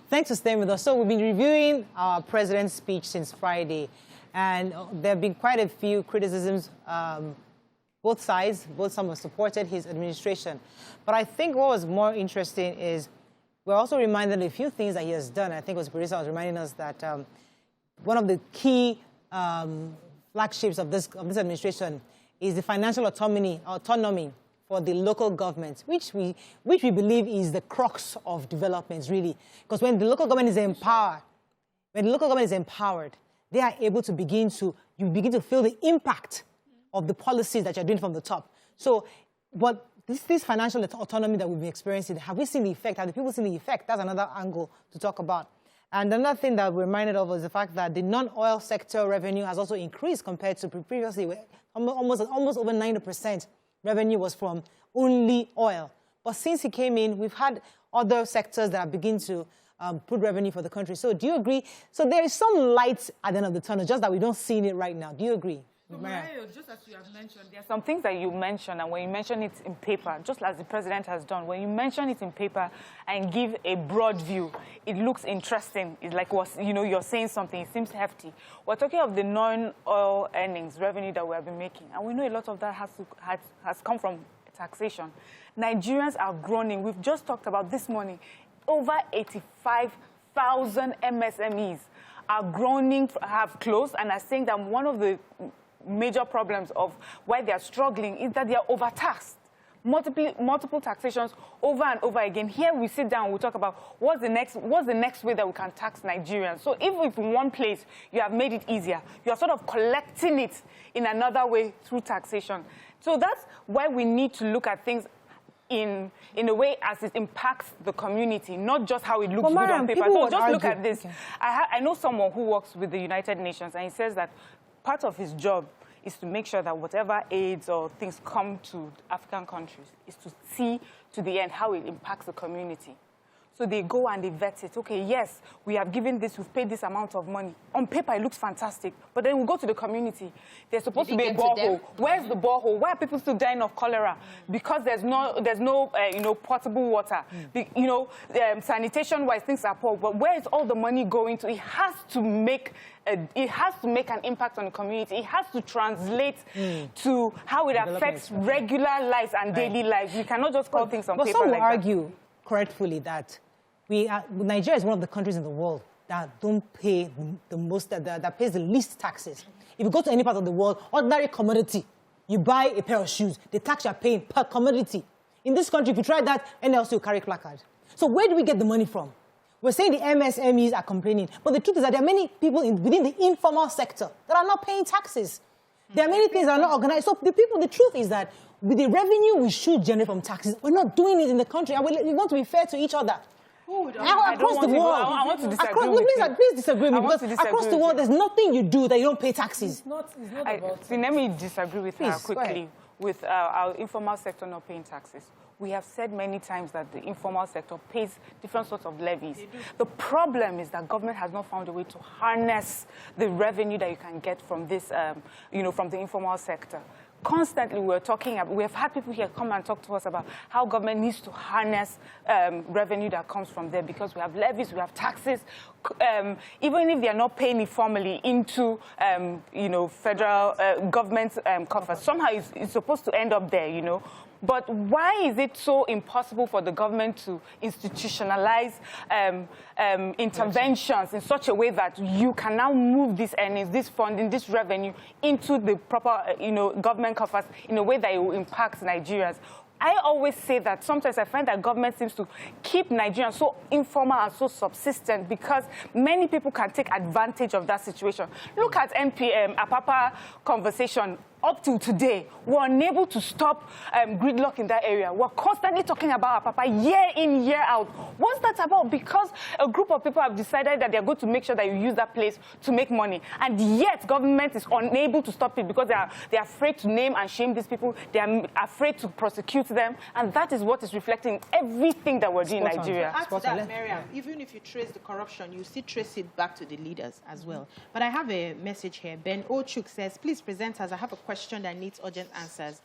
Thanks for staying with us. So we've been reviewing our president's speech since Friday, and there have been quite a few criticisms, both sides. Both some have supported his administration. But I think what was more interesting is we're also reminded of a few things that he has done. I think it was Barista was reminding us that one of the key flagships of this administration is the financial autonomy for the local government, which we believe is the crux of developments, really. Because when the local government is empowered, they are able to you begin to feel the impact of the policies that you're doing from the top. So, but this financial autonomy that we've been experiencing, have we seen the effect? Have the people seen the effect? That's another angle to talk about. And another thing that we're reminded of is the fact that the non-oil sector revenue has also increased compared to previously, where almost over 90% revenue was from only oil. But since he came in, we've had other sectors that are beginning to put revenue for the country. So do you agree? So there is some light at the end of the tunnel, just that we don't see it right now. Do you agree? So, just as you have mentioned, there are some things that you mention, and when you mention it in paper, just as the president has done, when you mention it in paper and give a broad view, it looks interesting. It's like, you're saying something, it seems hefty. We're talking of the non-oil earnings, revenue that we have been making, and we know a lot of that has come from taxation. Nigerians are groaning. We've just talked about this morning, over 85,000 MSMEs are groaning, have closed, and are saying that one of the major problems of why they are struggling is that they are overtaxed. Multiple taxations over and over again. Here we sit down, we talk about what's the next way that we can tax Nigerians. So if in one place you have made it easier, you are sort of collecting it in another way through taxation. So that's why we need to look at things in a way as it impacts the community, not just how it looks good on paper. So just look at this. Okay. I know someone who works with the United Nations, and he says that part of his job is to make sure that whatever aids or things come to African countries is to see to the end how it impacts the community. So they go and they vet it. Okay, yes, we have given this, we've paid this amount of money. On paper, it looks fantastic. But then we go to the community. There's supposed to be a borehole. Where's the borehole? Why are people still dying of cholera? Because there's no potable water. Sanitation-wise, things are poor. But where is all the money going to? It has to make an impact on the community. It has to translate to how it affects regular lives and daily lives. You cannot just call things on paper like that. But some will argue correctly that Nigeria is one of the countries in the world that don't pay the most, that pays the least taxes. If you go to any part of the world, ordinary commodity, you buy a pair of shoes, the tax you're paying per commodity. In this country, if you try that, NLC will carry placard. So where do we get the money from? We're saying the MSMEs are complaining, but the truth is that there are many people within the informal sector that are not paying taxes. There are many things that are not organized. So the truth is that with the revenue we should generate from taxes, we're not doing it in the country, and we want to be fair to each other. Across the world. I want to disagree with you. Please disagree with me, because across the world, there's nothing you do that you don't pay taxes. It's not about... See, let me disagree with her quickly with our informal sector not paying taxes. We have said many times that the informal sector pays different sorts of levies. The problem is that government has not found a way to harness the revenue that you can get from this, from the informal sector. Constantly, we have had people here come and talk to us about how government needs to harness revenue that comes from there, because we have levies, we have taxes, even if they are not paying it formally into, federal government coffers. Somehow it's supposed to end up there, But why is it so impossible for the government to institutionalize interventions in such a way that you can now move these earnings, this funding, this revenue into the proper, government coffers in a way that it will impact Nigerians? I always say that sometimes I find that government seems to keep Nigerians so informal and so subsistent because many people can take advantage of that situation. Look at Apapa conversation. Up till today, we're unable to stop gridlock in that area. We're constantly talking about Apapa year in, year out. What's that about? Because a group of people have decided that they're going to make sure that you use that place to make money. And yet, government is unable to stop it because they're afraid to name and shame these people. They're afraid to prosecute them. And that is what is reflecting everything that we're doing in Nigeria. Add to that, Mariam, even if you trace the corruption, you still trace it back to the leaders as well. But I have a message here. Ben Ochuk says, please present us. I have a question that needs urgent answers.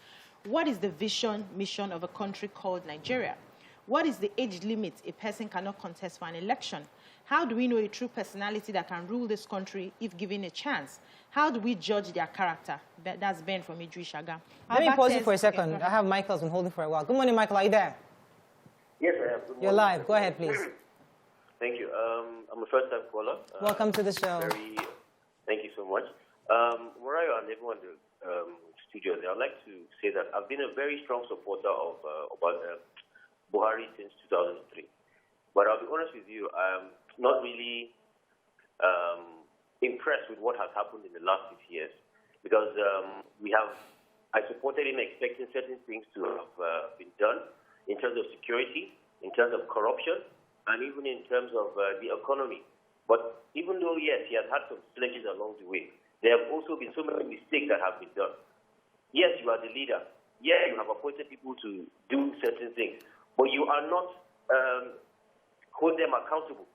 What is the vision, mission of a country called Nigeria? What is the age limit a person cannot contest for an election? How do we know a true personality that can rule this country if given a chance? How do we judge their character? That's Ben from Idrishaga. Let me pause you for a second. I have Michael's been holding for a while. Good morning, Michael. Are you there? Yes, I am. Good morning. You're live. Go ahead, please. Thank you. I'm a first-time caller. Welcome to the show. Thank you so much. Mariah and everyone in the studio, I'd like to say that I've been a very strong supporter of Buhari since 2003. But I'll be honest with you, I'm not really impressed with what has happened in the last 6 years, because I supported him expecting certain things to have been done in terms of security, in terms of corruption, and even in terms of the economy. But even though, yes, he has had some challenges along the way, there have also been so many mistakes that have been done. Yes, you are the leader. Yeah, you have appointed people to do certain things, but you are not hold them accountable.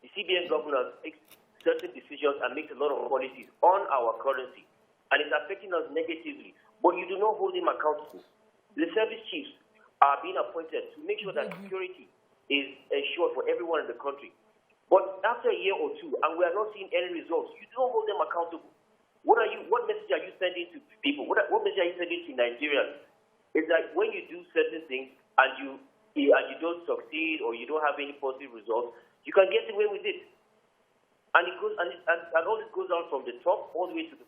The CBN governor takes certain decisions and makes a lot of policies on our currency, and it's affecting us negatively, but you do not hold him accountable. The service chiefs are being appointed to make sure that security is ensured for everyone in the country. But after a year or two, and we are not seeing any results, you don't hold them accountable. What message are you sending to people? What message are you sending to Nigerians? It's like when you do certain things and you don't succeed or you don't have any positive results, you can get away with it. And it goes and all this goes on from the top all the way to the.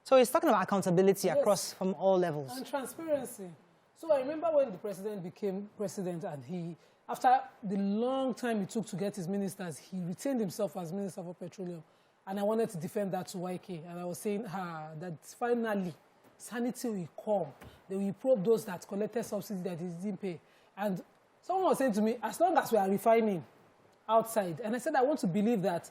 So he's talking about accountability across from all levels. And transparency. So I remember when the president became president and after the long time it took to get his ministers, he retained himself as Minister for Petroleum. And I wanted to defend that to YK. And I was saying that finally sanity will come. They will probe those that collected subsidy that he didn't pay. And someone was saying to me, as long as we are refining outside, and I said I want to believe that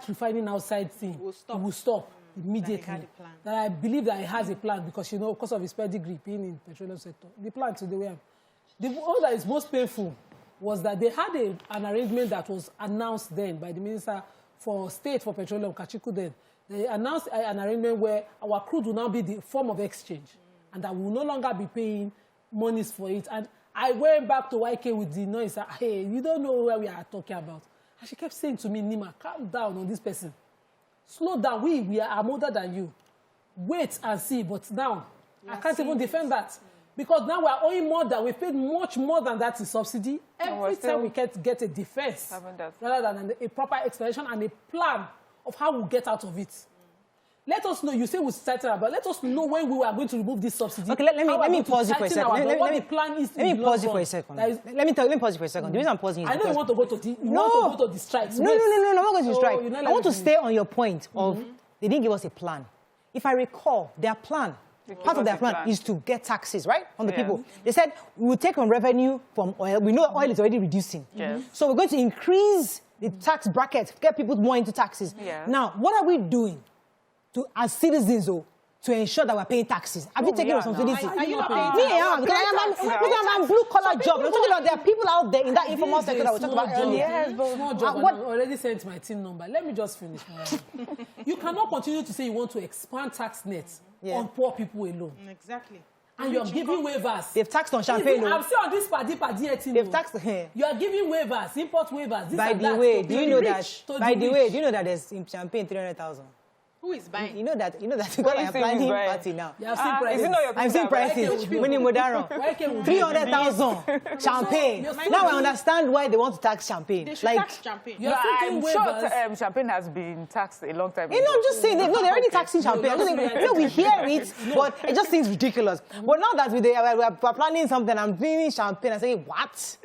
refining outside thing will stop immediately. That I believe that he has a plan because, because of his pedigree being in the petroleum sector. The plan today, the one that is most painful was that they had an arrangement that was announced then by the Minister for State for Petroleum, Kachiku then. They announced an arrangement where our crude will now be the form of exchange and that we will no longer be paying monies for it. And I went back to YK with the noise that, hey, you don't know where we are talking about. And she kept saying to me, Nima, calm down on this person. Slow down. We are older than you. Wait and see. But now, I can't even defend that. Because now we are owing more than, we've paid much more than that in subsidy. Every time we get a defense, rather than a proper explanation and a plan of how we'll get out of it. Let us know, you say we started about, let us know when we are going to remove this subsidy. Okay, let me pause you for a second. What the plan is to let me pause you for a second. Let me pause you for a second. The reason I'm pausing you is I know you want to go to the strikes. No, I'm not going to strike. I want to stay on your point of they didn't give us a plan. If I recall, their plan, part of their plan is to get taxes, right, on the people. They said, we'll take on revenue from oil. We know oil is already reducing. So we're going to increase the tax bracket, get people more into taxes. Now, what are we doing as citizens, to ensure that we're paying taxes? Have you taken responsibility? Are you not paying taxes? Because I'm a blue-collar job. I'm talking about there are people out there in that informal sector that we talked about earlier. Yes, but small job. I already sent my team number. Let me just finish. You cannot continue to say you want to expand tax nets on poor people alone. Exactly. And you're giving waivers. They've taxed on champagne. I'm still on this party. They've taxed. You are giving waivers, import waivers. By the way, do you know that? By the way, do you know that there's in champagne 300,000? Who is buying? You know that because I'm planning party now. You have seen prices. I'm seeing prices. Winnie Modaro. 300,000 champagne. Now I understand why they want to tax champampagne. They should tax champagne. I'm sure champagne has been taxed a long time ago. I'm just saying, they're already taxing champagne. We hear it, but it just seems ridiculous. But now that we're planning something, I'm drinking champagne, I say, what?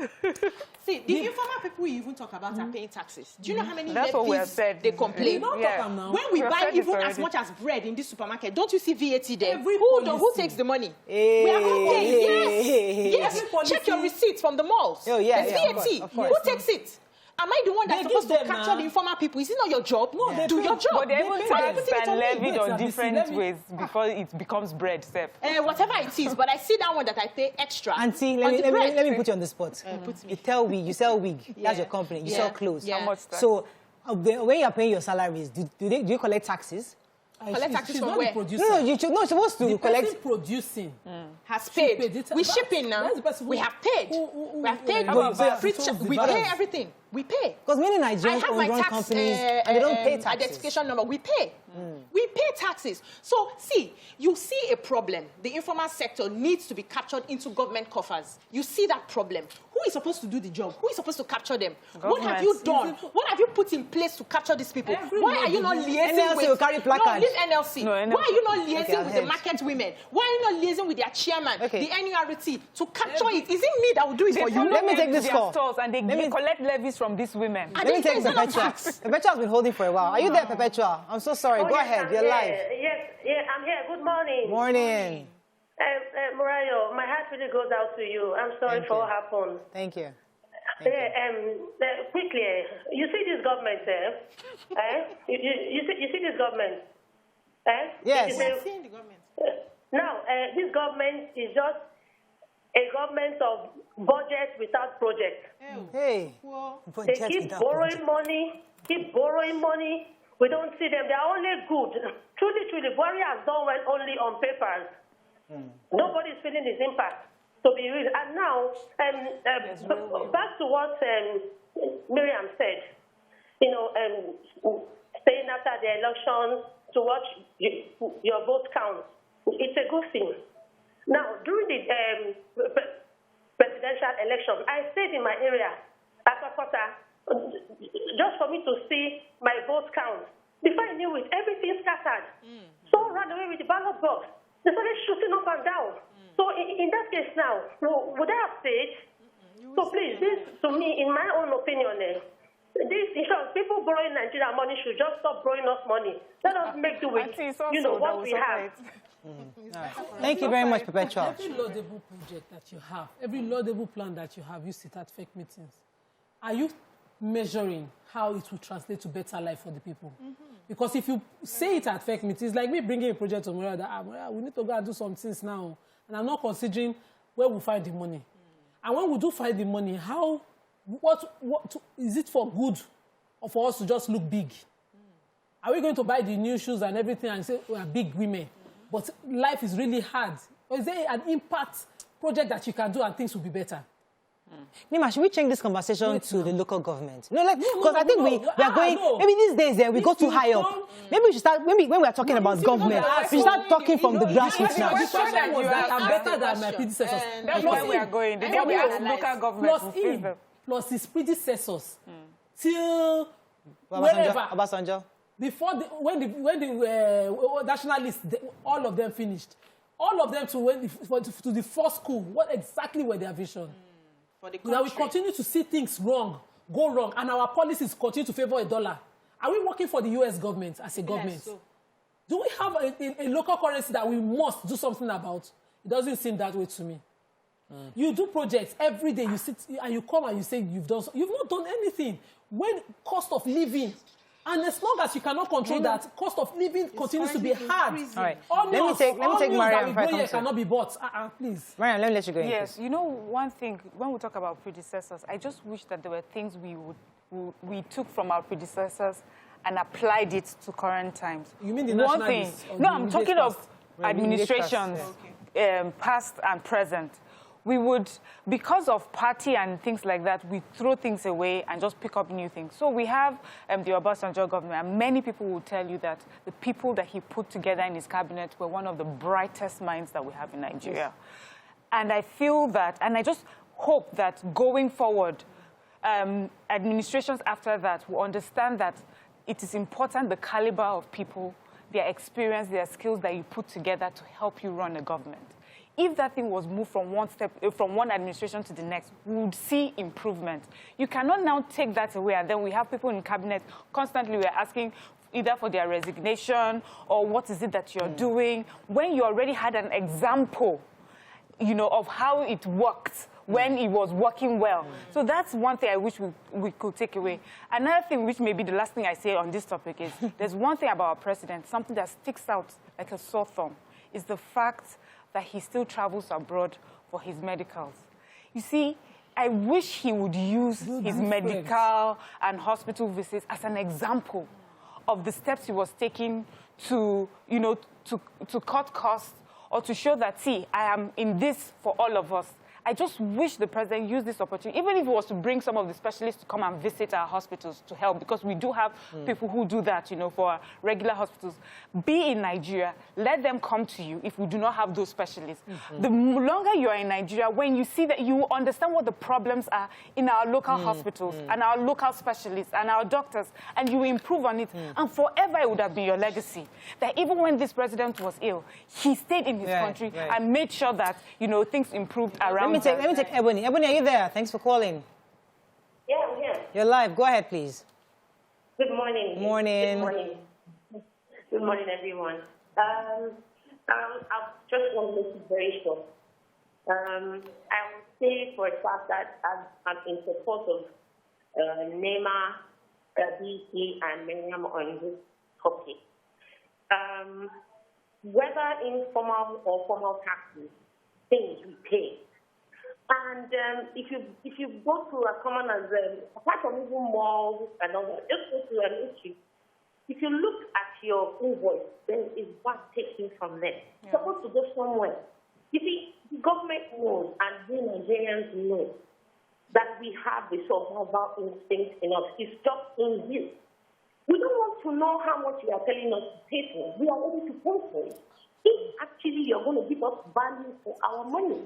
See, the informal people we even talk about are paying taxes. Do you know how many levies said. They complain? When we buy even as much as bread in this supermarket, don't you see VAT there? Every who takes the money? We are all paying. Yes. Check your receipts from the malls. There's VAT. Who takes it? Am I the one that's supposed to capture the informal people? Is it not your job? No, do your job. But they even taxed and levied on different ways before it becomes bread, Seth. Whatever it is, but I see that one that I pay extra. Auntie, let me put you on the spot. You sell wig. That's your company. You sell clothes. How much tax? So when you're paying your salaries, do you collect taxes? Collect taxes she's from not where? the producer. No, you're supposed to The collect. person producing Has she paid. paid it. We shipping now. That's the person We who- have paid. who- We have paid. who- so- Free so check. the We balance. pay everything. We pay. Because many I Nigerians have my own tax companies and they don't pay taxes. identification number. We pay. We pay taxes. So, see, you see a problem. The informal sector needs to be captured into government coffers. You see that problem. Who is supposed to do the job? Who is supposed to capture them? What have you done? What have you put in place to capture these people? Why are you not liaising NLC with... will carry placard. No, leave NLC. No, NLC. Why are you not liaising Okay, I've with the heard. market women? Why are you not liaising with their chairman, Okay. the NURT, to capture it? Is it me that will do it They for you? follow Let me them take to this their call. stores and they Let me- collect levies from these women. And Let me they take pay them Perpetua. tax. Perpetua has been holding for a while. Are you there, Perpetua? I'm so sorry. Oh, Go yes, ahead. I'm You're here. live. Yes, I'm here. Good morning. Morning. Murayo, my heart really goes out to you. I'm sorry Thank for you. what happened. Thank you. Quickly, you see this government, you see this government, Yes. It is We are seeing the government. now, this government is just a government of budget without project. Hey. Well, They Budget keep without borrowing budget. money, We don't see them. They are only good. Truly, Buhari has done well only on papers. Nobody is feeling his impact, to be real. And now, back to what Miriam said, staying after the elections to watch your vote count. It's a good thing. Now, during the presidential election, I stayed in my area, Akakota, just for me to see my vote count. Before I knew it, everything scattered. So ran away with the ballot box. They started shooting up and down. So in that case now, would I have stayed? So please, this, to me, in my own opinion, this insurance, people borrowing Nigeria money should just stop borrowing us money. Let us make do with, Auntie, it's also what that we have. Thank you very much, Perpetua. Every laudable project that you have, every laudable plan that you have, you sit at fake meetings. Are you measuring how it will translate to better life for the people? Because if you say it at fake meetings, like me bringing a project to Maria that we need to go and do some things now, and I'm not considering where we find the money. And when we do find the money, what is it for good or for us to just look big? Are we going to buy the new shoes and everything and say we are big women? But life is really hard. Or is there an impact project that you can do and things will be better? Nima, should we change this conversation to the local government? Because I think we are going. No. Maybe these days we go too high up. come- Maybe we should start. Maybe when we are talking about government, we should start talking from the grassroots now. The question was that I'm better than my question. predecessors. That's Plus where we are him. going. The day Plus we ask him. local government to face them. Plus his predecessors till wherever. Obasanjo. Before when the nationalists, all of them finished. All of them to the first school. What exactly were their vision? for the That we country. continue to see things go wrong, and our policies continue to favor a dollar. Are we working for the U.S. government as a government? so. Do we have a local currency that we must do something about? It doesn't seem that way to me. You do projects every day. You sit and you come and you say you've not done anything. When cost of living, and as long as you cannot control that, cost of living continues to be hard. increasing. All right. Onions, Let me take onions Mariam that we before I grow here come to you. cannot be bought. Please. Mariam, let me let you go in. Yes, please. you know one thing, when we talk about predecessors, I just wish that there were things we took from our predecessors and applied it to current times. You mean the one thing? nationalists or No, the I'm immediate talking of past? Right, the immediate past, administrations, past and present. We would, because of party and things like that, we throw things away and just pick up new things. So we have the Obasanjo government, and many people will tell you that the people that he put together in his cabinet were one of the brightest minds that we have in Nigeria. Yes. And I feel that, and I just hope that going forward, administrations after that will understand that it is important the caliber of people, their experience, their skills that you put together to help you run a government. If that thing was moved from one administration to the next, we would see improvement. You cannot now take that away, and then we have people in cabinet constantly we're asking either for their resignation or what is it that you're doing, when you already had an example, you know, of how it worked when it was working well. So that's one thing I wish we could take away. Another thing, which may be the last thing I say on this topic, is there's one thing about our president, something that sticks out like a sore thumb, is the fact that he still travels abroad for his medicals. You see, I wish he would use his medical and hospital visits as an example of the steps he was taking to, you know, to cut costs or to show that, see, I am in this for all of us. I just wish the president used this opportunity, even if it was to bring some of the specialists to come and visit our hospitals to help, because we do have people who do that, you know, for our regular hospitals. Be in Nigeria, let them come to you if we do not have those specialists. The longer you are in Nigeria, when you see that, you understand what the problems are in our local hospitals and our local specialists and our doctors, and you improve on it. And forever it would have been your legacy. That even when this president was ill, he stayed in his country and made sure that, you know, things improved around. Let me take Ebony. Ebony, are you there? Thanks for calling. Yeah, I'm here. You're live. Go ahead, please. Good morning. Morning. Good morning. Good morning, everyone. I just want to make it very short. I would say for a fact that I'm in support of Nema, BC, and Miriam on this topic. Whether informal or formal taxes, things we pay. And if you go to a common as apart from even malls and all that, just go to an issue. If you look at your invoice, then it's what taken from there. It's supposed to go somewhere. You see, the government knows and we Nigerians know that we have the survival instinct in us. It's just in you. We don't want to know how much you are telling us to pay for. We are ready to pay for it. If actually you're going to give us value for our money.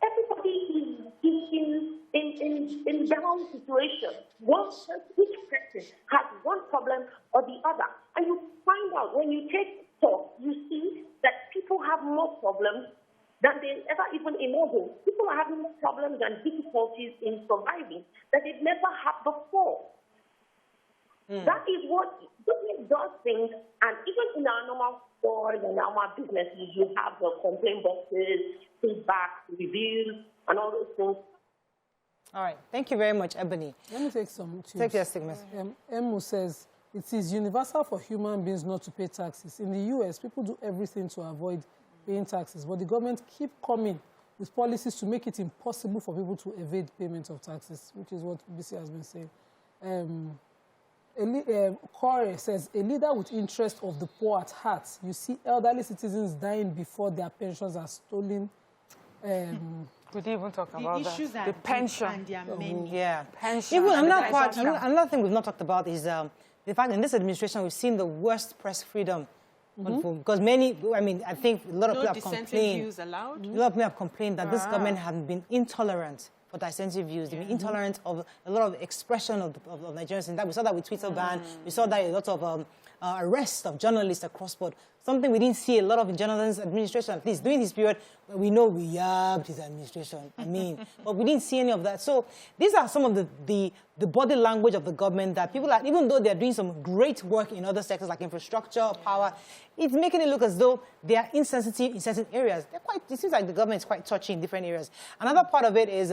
Everybody is in down situation. Each person has one problem or the other. And you find out when you take stock, you see that people have more problems than they ever even imagined. People are having more problems and difficulties in surviving that they've never had before. That is what government does things, and even in our normal stores and our businesses, you have the complaint boxes, feedback, reviews, and all those things. All right. Thank you very much, Ebony. Let me take some tips. Take your statement. Emu says, it is universal for human beings not to pay taxes. In the U.S., people do everything to avoid paying taxes, but the government keep coming with policies to make it impossible for people to evade payment of taxes, which is what BC has been saying. Corey says, a leader with interest of the poor at heart. You see elderly citizens dying before their pensions are stolen. We didn't even talk about the issues that. The pension. And their many. Yeah. Pension. Even another thing we've not talked about is the fact that in this administration we've seen the worst press freedom. Because I think a lot of people have complained. Views allowed? A lot of people have complained that this government has been intolerant for dissenting views. They've been intolerant of a lot of expression of Nigerians. And that we saw that with Twitter ban. We saw that a lot of arrests of journalists across board. Something we didn't see a lot of in Jonathan's administration. At least during this period, we know we yabbed his administration. But we didn't see any of that. So these are some of the body language of the government that people are, even though they're doing some great work in other sectors like infrastructure, power, it's making it look as though they are insensitive in certain areas. It seems like the government is quite touchy in different areas. Another part of it is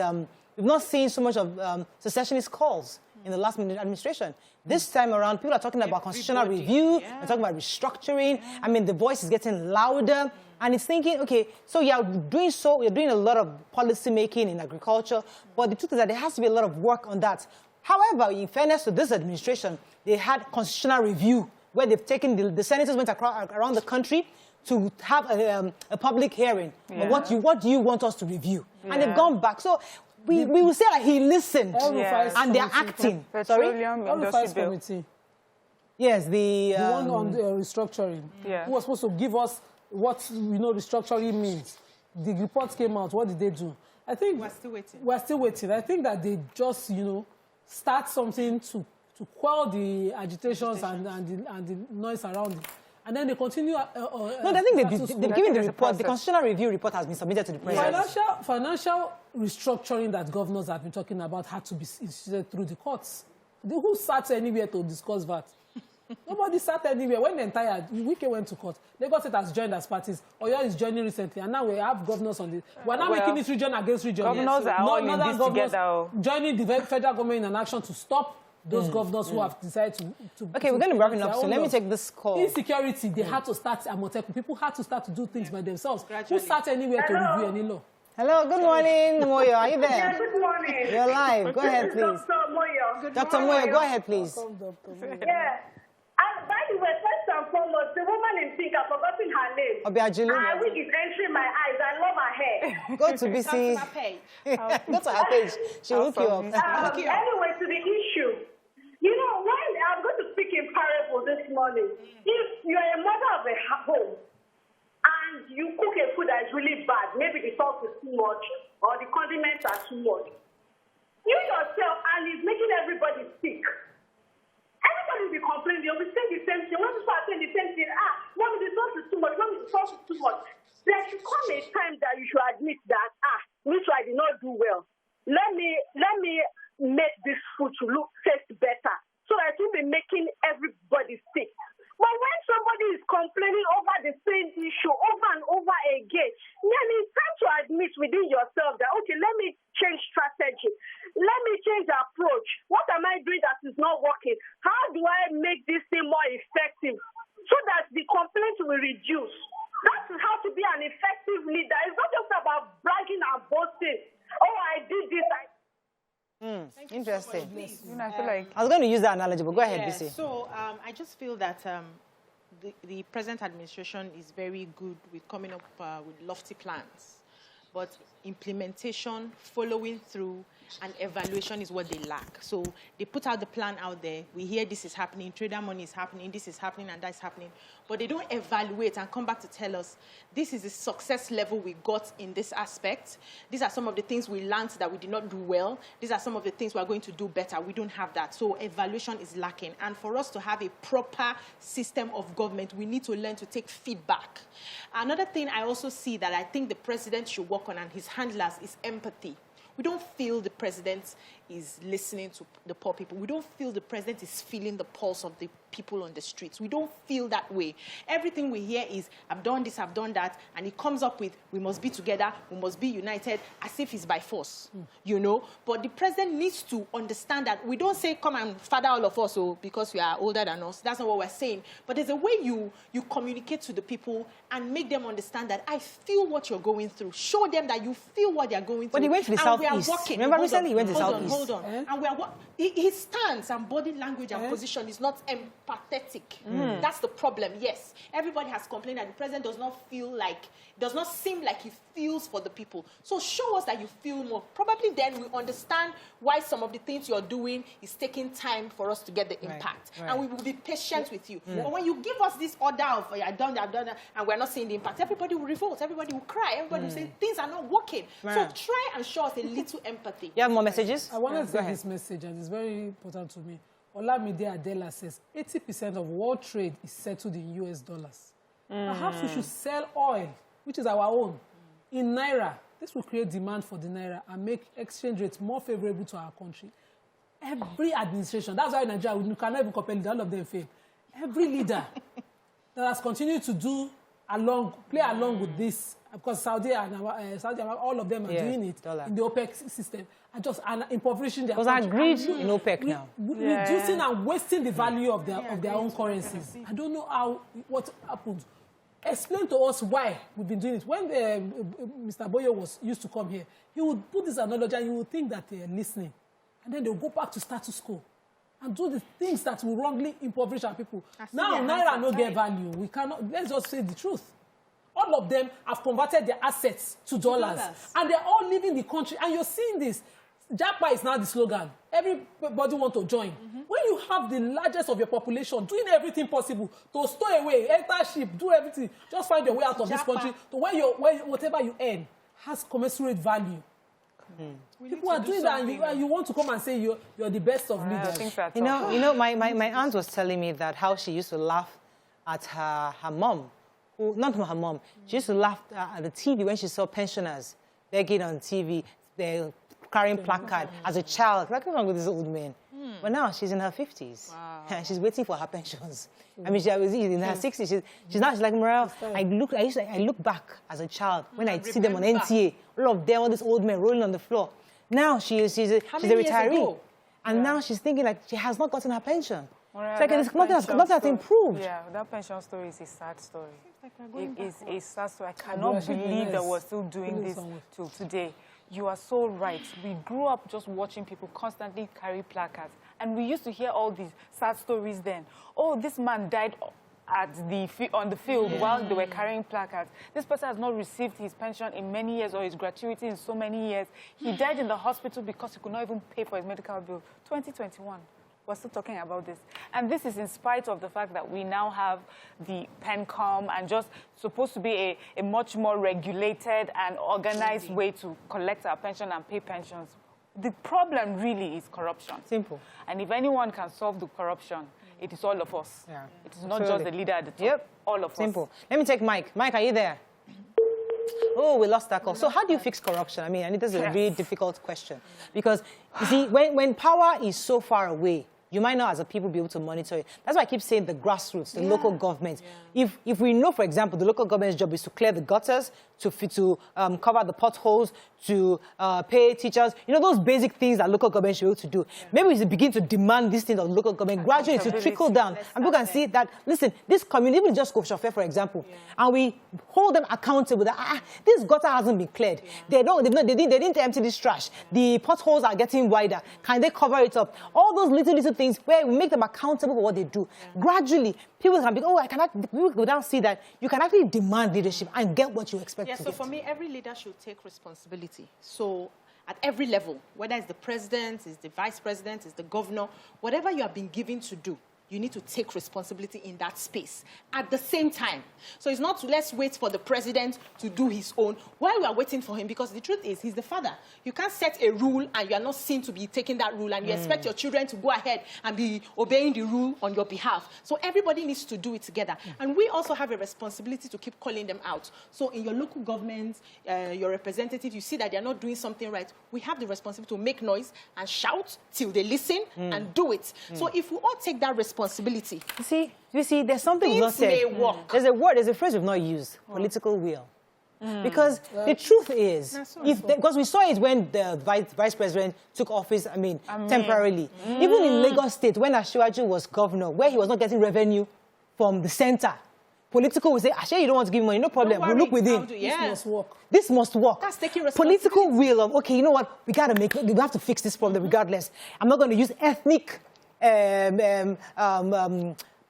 we've not seen so much of secessionist calls in the last administration. This time around, people are talking about constitutional review, they're talking about restructuring. The voice is getting louder. And it's thinking, okay, so you're doing a lot of policy making in agriculture, but the truth is that there has to be a lot of work on that. However, in fairness to this administration, they had constitutional review where they've taken, the senators went around the country to have a public hearing. Yeah. What do you want us to review? And they've gone back. So we will say that he listened and they're acting. Petroleum Industry Bill. Committee. Yes, the one on the restructuring. Yeah. Who was supposed to give us what restructuring means. The reports came out. What did they do? I think We're still waiting. We're still waiting. I think that they just, start something to quell the agitations and the noise around it. And then they continue. No, I think they've given the report. The constitutional review report has been submitted to the president. Financial restructuring that governors have been talking about had to be instituted through the courts. Who sat anywhere to discuss that? Nobody sat anywhere. When the entire Wike went to court, Lagos State has joined as parties. Oyo is joining recently, and now we have governors on the. We're now making it region against region. Governors are all in this together. Joining the federal government in an action to stop those governors who have decided to. Okay, we're going to wrap it up. So let me take this call. Insecurity. They had to start. People had to start to do things by themselves. Gradually. Who sat anywhere to review any law? Hello, good morning, Moyo. Are you there? Yeah, good morning. You're live. Go ahead, please. Dr. Moyo. Dr. Moyo, go ahead, please. Yeah. And by the way, first and foremost, the woman in pink, I've forgotten her name. Obiajilu. Her wig is entering my eyes. I love her hair. Go to BC. Go to her page. She'll hook you up. Anyway, to the issue. You know, when I'm going to speak in parable this morning, if you're a mother of a home and you cook a food that is really bad, maybe the salt is too much or the condiments are too much, you yourself, and it's making everybody sick. Everybody will be complaining. They'll be saying the same thing. When people are saying the same thing, mommy, the salt is too much. Mommy, the salt is too much. There should come a time that you should admit that, which I did not do well. Let me make this food to taste better so that it will be making everybody sick. But when somebody is complaining over the same issue over and over again, then it's time to admit within yourself that, okay, let me change strategy. Let me change approach. What am I doing that is not working? How do I make this thing more effective so that the complaints will reduce? That is how to be an effective leader. It's not just about bragging and boasting. Oh, I did this. Interesting. I feel like I was going to use that analogy, but go ahead, BC. So I just feel that the present administration is very good with coming up with lofty plans, but implementation, following through, and evaluation is what they lack. So they put out the plan out there. We hear this is happening, trader money is happening, this is happening, and that's happening. But they don't evaluate and come back to tell us, this is the success level we got in this aspect. These are some of the things we learned that we did not do well. These are some of the things we're going to do better. We don't have that. So evaluation is lacking. And for us to have a proper system of government, we need to learn to take feedback. Another thing I also see that I think the president should work on, and his handlers, is empathy. We don't feel the president is listening to the poor people. We don't feel the president is feeling the pulse of the people on the streets. We don't feel that way. Everything we hear is, I've done this, I've done that, and he comes up with, we must be together, we must be united, as if it's by force, you know. But the president needs to understand that we don't say, come and father all of us, because we are older than us. That's not what we're saying. But there's a way you communicate to the people and make them understand that I feel what you're going through. Show them that you feel what they're going through. But he went to the Southeast. Remember recently he went to the Southeast. Hold on. And we are his stance and body language and position is not empathetic. That's the problem. Yes, everybody has complained that the president does not seem like he feels for the people. So show us that you feel more. Probably then we understand why some of the things you're doing is taking time for us to get the impact. Right. And we will be patient with you. But when you give us this order of, I've done that, and we're not seeing the impact, everybody will revolt, everybody will cry, everybody will say things are not working. Right. So try and show us a little empathy. You have more messages? I wanted to say this message, and it's very important to me. Olamide Adela says 80% of world trade is settled in US dollars. Perhaps we should sell oil, which is our own, in Naira. This will create demand for the Naira and make exchange rates more favorable to our country. Every administration, that's why in Nigeria, we cannot even compare all of them fail. Every leader that has continued to play along with this, because Saudi and all of them are doing it in the OPEC system, and impoverishing their country. Because agreed in OPEC now. Reducing and wasting the value of their own currencies. I don't know what happened. Explain to us why we've been doing it. When Mr. Boyo used to come here, he would put this analogy and you would think that they're listening. And then they'll go back to status quo and do the things that will wrongly impoverish our people. Now, Naira no get value. We cannot, let's just say the truth. All of them have converted their assets to dollars. And they're all leaving the country. And you're seeing this. Japa is now the slogan. Everybody wants to join. When you have the largest of your population doing everything possible to stow away, enter ship, do everything, just find your way out of this country to where whatever you earn has commensurate value. People are doing that, and you want to come and say you're the best of leaders. You know, my aunt was telling me that how she used to laugh at her mom. Not her mom. She used to laugh at the TV when she saw pensioners begging on TV, carrying placard as a child. What's wrong with this old man? But now she's in her 50s. Wow. She's waiting for her pensions. I mean, she was in her 60s. She's like, Morale, I look back as a child when I see them on NTA. All of them, all these old men rolling on the floor. Now she's a retiree. And now she's thinking like she has not gotten her pension. Well, It's like that nothing has pension improved. Yeah, that pension story is a sad story. It is a sad story. I Well, cannot I think believe that yes. we're still doing Feeling this somewhere. till today. You are so right. We grew up just watching people constantly carry placards. And we used to hear all these sad stories then. Oh, this man died on the field while they were carrying placards. This person has not received his pension in many years or his gratuity in so many years. He died in the hospital because he could not even pay for his medical bill. 2021. We're still talking about this. And this is in spite of the fact that we now have the PENCOM and just supposed to be a much more regulated and organized way to collect our pension and pay pensions. The problem really is corruption. Simple. And if anyone can solve the corruption, it is all of us. Yeah. It is not just the leader at the top. Yep. All of Simple. us. Let me take Mike. Mike, are you there? Oh, we lost that call. So how do you fix corruption? I mean, this is a really difficult question. Because, you see, when power is so far away, you might not, as a people, be able to monitor it. That's why I keep saying the grassroots, the local government. If we know, for example, the local government's job is to clear the gutters, to cover the potholes, to pay teachers, you know, those basic things that local government should be able to do. Maybe we should begin to demand these things of the local government gradually to trickle down. And people can see that, listen, this community, even just Kofshofe, for example, and we hold them accountable that, this gutter hasn't been cleared. They didn't empty this trash. The potholes are getting wider. Can they cover it up? All those little things where we make them accountable for what they do. Gradually, people can be, people go down see that you can actually demand leadership and get what you expect to So get. for me, every leader should take responsibility. So at every level, whether it's the president, it's the vice president, it's the governor, whatever you have been given to do, you need to take responsibility in that space at the same time. So it's not let's wait for the president to do his own while we are waiting for him, because the truth is he's the father. You can't set a rule and you are not seen to be taking that rule, and you expect your children to go ahead and be obeying the rule on your behalf. So everybody needs to do it together. And we also have a responsibility to keep calling them out. So in your local government, your representative, you see that they're not doing something right, we have the responsibility to make noise and shout till they listen and do it. So if we all take that responsibility, You see, there's something we've not said. may work. There's a phrase we've not used, political will. Because the truth is, because we saw it when the vice president took office, temporarily. Even in Lagos State, when Asiwaju was governor, where he was not getting revenue from the center, political will say, Ashe, you don't want to give money, no problem, we'll look within. This must work. This must work. That's taking responsibility. Political will of, okay, you know what, we have to fix this problem regardless. I'm not going to use ethnic,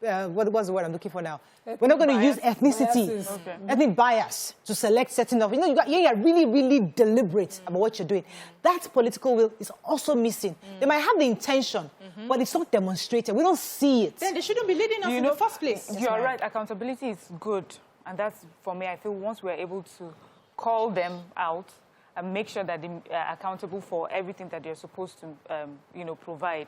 what's the word I'm looking for now? We're not going to use ethnicity, ethnic bias to select certain of. You know, you're really, really deliberate about what you're doing. That political will is also missing. They might have the intention, but it's not demonstrated. We don't see it. Then they shouldn't be leading us in the first place. You're right. Accountability is good. And that's, for me, I feel once we're able to call them out and make sure that they're accountable for everything that they're supposed to, provide.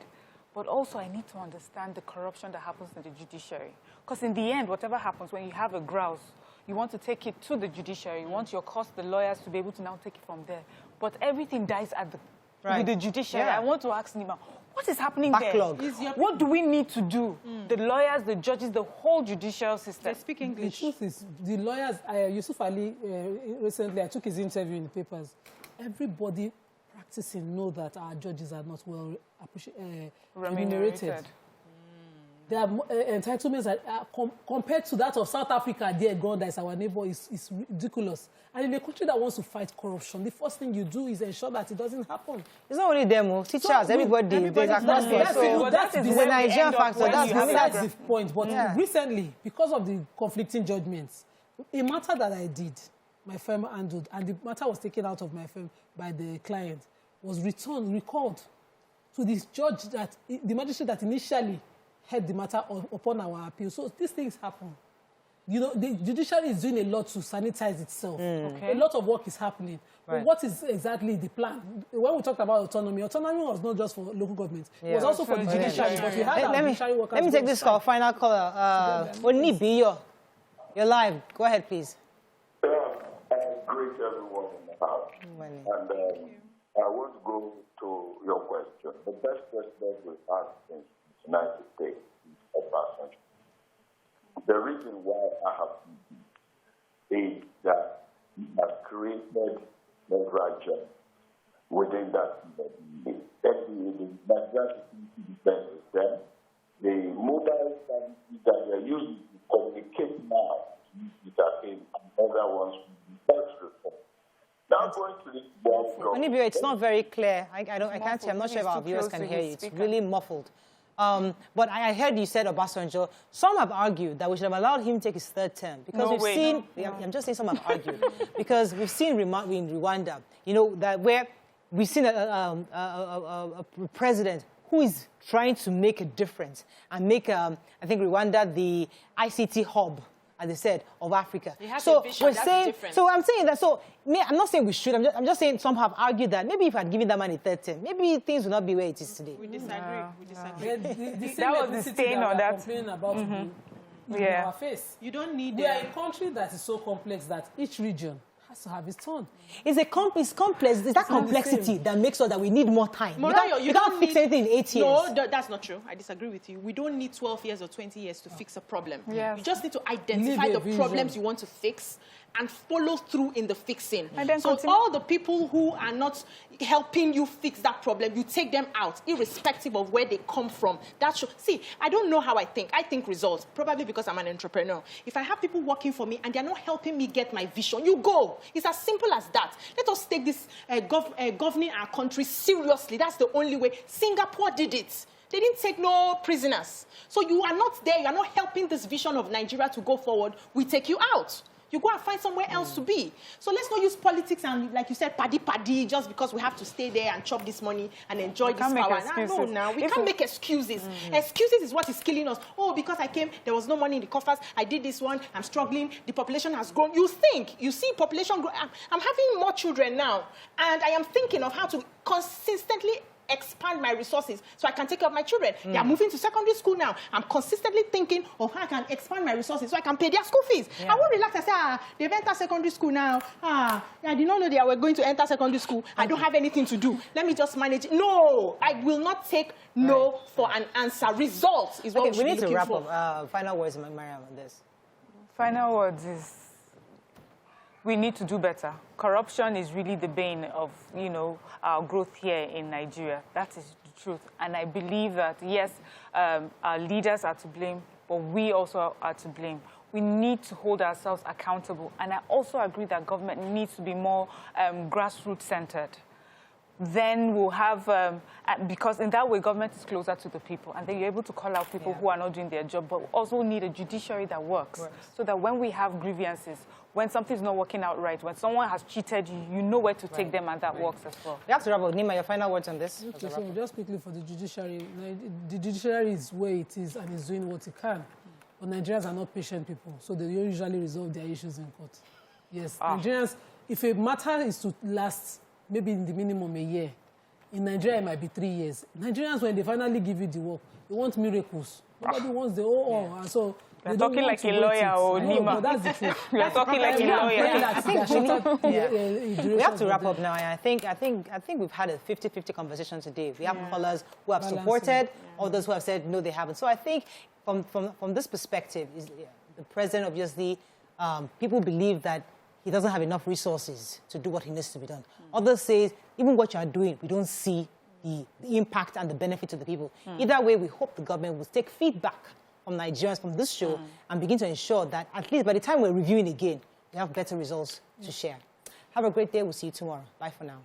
But also, I need to understand the corruption that happens in the judiciary. Because in the end, whatever happens, when you have a grouse, you want to take it to the judiciary. You want the lawyers to be able to now take it from there. But everything dies at with the judiciary. Yeah. I want to ask Nima, what is happening Backlog. there? What do we need to do? The lawyers, the judges, the whole judicial system. They speak English. The truth is, the lawyers, Yusuf Ali, recently, I took his interview in the papers. Everybody practicing know that our judges are not well remunerated. Their entitlements that compared to that of South Africa, dear God, that is our neighbor, is ridiculous. And in a country that wants to fight corruption, the first thing you do is ensure that it doesn't happen. It's not only them, teachers, everybody. There's across That's the Nigerian factor. That's the point. But recently, because of the conflicting judgments, a matter that I did, my firm handled, and the matter was taken out of my firm by the client, was recalled to this judge, that the magistrate that initially heard the matter upon our appeal. So these things happen. You know, the judiciary is doing a lot to sanitize itself. A lot of work is happening. But what is exactly the plan? When we talked about autonomy was not just for local governments. It was also for the judiciary. But we had our judiciary workers. Let me take this call, final caller. Onibi, you're live. Go ahead, please. I greet everyone in the house. And I want to go to your question. The best president we've had since the United States is Obasanjo. The reason why I have is that he has created several jobs within that the Nigerian security defense system. The Onibio, it's not very clear. I can't say. I'm not sure if our viewers can hear you. It's really muffled. But I heard you said Obasanjo. Some have argued that we should have allowed him to take his third term because we've seen. I'm just saying some have argued because we've seen in Rwanda, you know, that where we've seen a president who is trying to make a difference and make, I think, Rwanda the ICT hub, as they said, of Africa. So we're saying, so I'm saying that, so I'm not saying we should, I'm just saying some have argued that maybe if I had given that man a third term, maybe things would not be where it is today. We disagree. We disagree. That was the stain on that. Complaining about in our face. You don't need. We are a country that is so complex that each region has to have its own. It's complex. It's that complexity that makes us that we need more time. Morayo, you can't fix anything in 8 years. No, that's not true. I disagree with you. We don't need 12 years or 20 years to fix a problem. Yes. You just need to identify the problems you want to fix and follow through in the fixing. And then so all the people who are not helping you fix that problem, you take them out, irrespective of where they come from. That should, see, I don't know how I think. I think results, probably because I'm an entrepreneur. If I have people working for me and they're not helping me get my vision, you go. It's as simple as that. Let us take this governing our country seriously. That's the only way. Singapore did it. They didn't take no prisoners. So you are not there. You are not helping this vision of Nigeria to go forward. We take you out. You go and find somewhere else to be. So let's not use politics and, like you said, paddy just because we have to stay there and chop this money and enjoy this power. No, we can't make excuses. Excuses is what is killing us. Oh, because I came, there was no money in the coffers. I did this one. I'm struggling. The population has grown. You see population grow. I'm having more children now, and I am thinking of how to consistently expand my resources so I can take care of my children. They are moving to secondary school now. I'm consistently thinking of how I can expand my resources so I can pay their school fees. I won't relax and say, they've entered secondary school now. I did not know they were going to enter secondary school. I don't have anything to do. Let me just manage it. No, I will not take no for an answer. Results is what we need to wrap up. Final words, Mariam, on this. Final words is we need to do better. Corruption is really the bane of, you know, our growth here in Nigeria. That is the truth. And I believe that, yes, our leaders are to blame, but we also are to blame. We need to hold ourselves accountable. And I also agree that government needs to be more grassroots-centered. Then we'll have, because in that way, government is closer to the people, and then you're able to call out people who are not doing their job, but we also need a judiciary that works, so that when we have grievances, when something's not working out right, when someone has cheated you, you know where to take them, and that works as well. We have to wrap up. Nima, your final words on this? Okay, so just quickly for the judiciary. The judiciary is where it is and is doing what it can. But Nigerians are not patient people, so they don't usually resolve their issues in court. Yes, Nigerians, if a matter is to last maybe in the minimum a year, in Nigeria it might be 3 years. Nigerians, when they finally give you the work, they want miracles. Nobody wants the and so you're talking like a lawyer, or Nima. But that's the truth. You're talking like a lawyer. We have to wrap up now. I think we've had a 50-50 conversation today. We have callers who have supported, others who have said no, they haven't. So I think from this perspective, the president obviously, people believe that he doesn't have enough resources to do what he needs to be done. Others say, even what you are doing, we don't see the impact and the benefit to the people. Either way, we hope the government will take feedback from Nigerians from this show and begin to ensure that at least by the time we're reviewing again, we have better results to share. Have a great day. We'll see you tomorrow. Bye for now.